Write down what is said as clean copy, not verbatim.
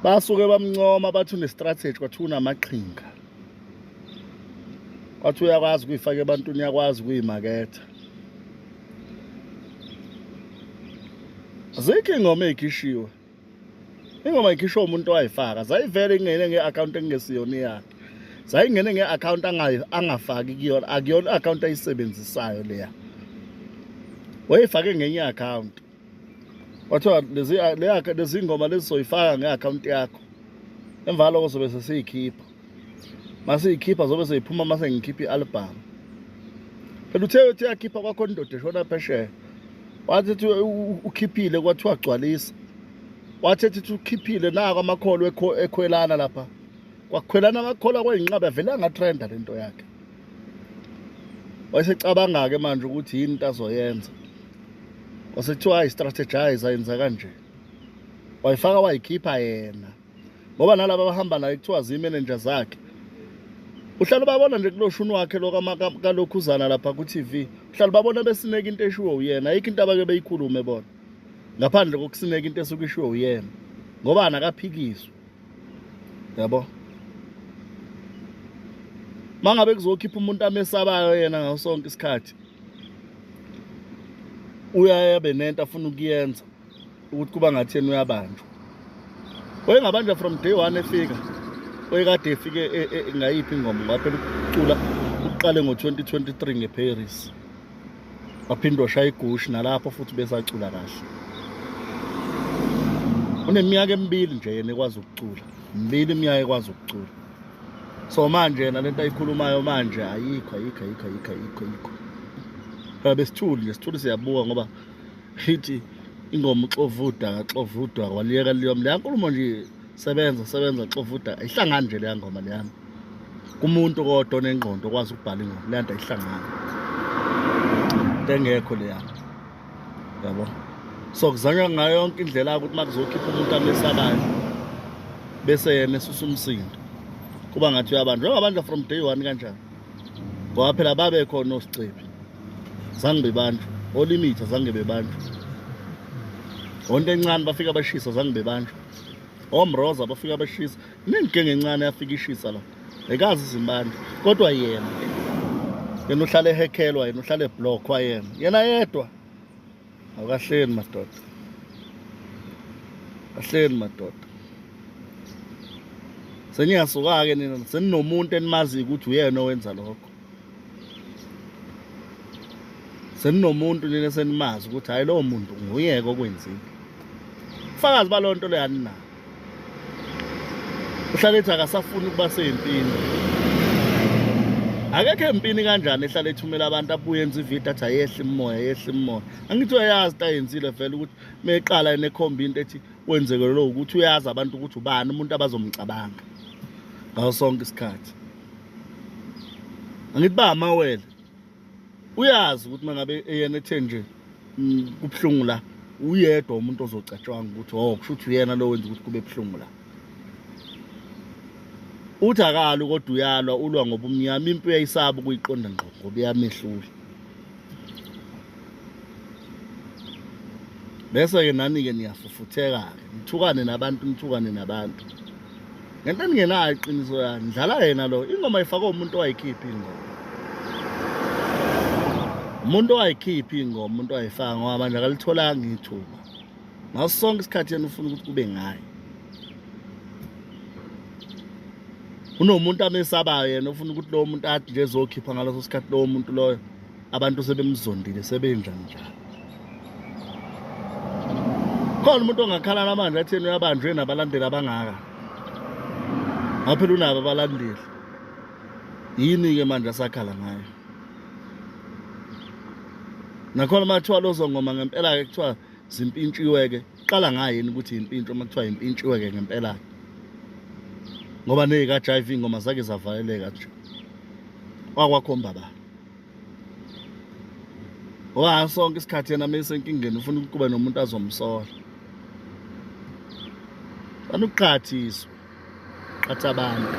basuke bamncoma bathi une-strategy kwathi unamaqhinga kwathi uyakwazi ukuyifaka ebantwini uyakwazi ukuyimaketha azikho ingoma ey'khishiwe ingoma ikhishiwe umuntu wayifaka zayivele ingene nge-akhawunti engesiyona yakhe zayingene nge-akhawunti angafaki kuyona akuyona i-akhawunti ayisebenzisayo leya wayifake ngenye i-akhawunti wathiwa lezi ngoma lezi soyifaka nge-akhawunti yakho emva loko sobe sesiyikhipha masiyikhipha zobe seyiphuma mase ngikhipha i-album phela uthe uthi yakhipha kwakhona indoda eshona phesheya wathi ukhiphile kwathiwa gcwalisa wathi ethi ukhiphile nako amakholo ekhwelana lapha kwakhwelana amakholo kweyinqaba vele angatrenda lento yakhe wayesecabanga-ke manje ukuthi yini into azoyenza wasethiwa ayi-strategize ayenza kanje wayifaka wayikhipha yena ngoba nalaba abahamba naye kuthiwa ziyi-manager zakhe uhlala babona nje kuloshuni wakhe kalokhuzana lapha ku-TV uhlala babona besineka into eshiwo uyena ayikho into abake beyikhulume bona ngaphandle kokusineka into esuke ishiwo uyena ngoba nakaphikiswa yabo mangabe kuzokhipha umuntu amesabayo yena ngaso sonke isikhathi uyabe nento afuna ukuyenza ukuthi kuba ngathi yena uyabanjwa wayengabanjwa from day 1 efika wayekade efike ngayiphi ingoma ngaphela ukucula uqale ngo-2023 ngeParis waphinde washaya igushi nalapho futhi besacula kahle uneminyaka emibili nje yena ekwazi ukucula iminyaka ekwazi ukucula so manje yena lento ayikhulumayo manje ayikho phela besithuli siyabuka ngoba hithi ingoma uXovuda waliyeka leyo leya nkulumo nje sebenza Xovuda ayihlangani nje leya ngoma leyana kumuntu kodwa onengqondo okwazi ukubhala ingoma leya nto ayihlangani engekho leyana yabo so kuzanywa ngayo yonke indlela ukuthi makuzokhipha umuntu amesabayo bese yena esusa umsindo kuba ngathi uyabanjwa njengabanjwa from day 1 kanjani ngoba phela babe khona osicebi zange bebanjwa olimit zange bebanjwa onto encane bafika bashisa zange bebanjwa omroza bafika bashisa nenkinga encane yafika ishisa la ekazi izimbanjwa kodwa yena uhlale ehekhelwa yena uhlale eblockwa yena yedwa awukahleni madoda seniyasuka-ke nina seninomuntu enimaziyo ukuthi uyena owenza lokho seninomuntu nina senimazi ukuthi hayi lowo muntu nguyeke okwenzile ufakazi balowo nto leyani na uhlala ethi akasafuni ukuba sey'mpini akekho empini kanjani ehlala ethumela abantu abuye enza ividiyo athi ayehle immoya angithi uyayazi into ayenzile vele ukuthi meqala enekhomba into ethi wenzeke lo ukuthi uyazi abantu ukuthi ubani umuntu abazomcabanga ngaso sonke isikhathi angithi ba amawele uyazi ukuthi mangabe yena ethe nje kubuhlungu la uyedwa umuntu ozocatshwanga ukuthi kusho ukuthi uyena lo wenza ukuthi kube buhlungu la uthi akalo kodwa uyalwa ulwa ngoba umnyama impi uyayisaba ukuyiqonda ngqo ngoba iyamehlula bese-ke nani-ke niyafufutheka-ke nithukane nabantu ngento eningenayo iqiniso yani dlala yena lo ingoma ayifakwe umuntu owayikhipha ingoma umuntu owayikhipha ingoma umuntu owayifaka ngoba manje akalitholanga ithuba ngaso sonke isikhathi yena ufuna ukuthi kube ngayo unomuntu amesabayo yena ufuna ukuthi lowo muntu athi nje ezokhipha ngaleso sikhathi lowo muntu loyo abantu sebemzondile sebenjani khona umuntu ongakhala namanje athi yena uyabanjwe nabalandeli abangaka ngaphela unabo abalandeli yini-ke manje asakhala ngayo nakhona mathiwa lozo ngoma ngempela-ke kuthiwa zimpintshiwe-ke qala ngayini ukuthi impintshwe uma kuthiwa impintshiwe-ke ngempela-ke ngoba ney'ka-Jive ingoma zake zavaleleka nje wakwakhomba ba ngoba sonke isikhathi yena mesenkingeni ufuna ukuthi kube nomuntu azomsola banukuqhathiswa qhatha abantu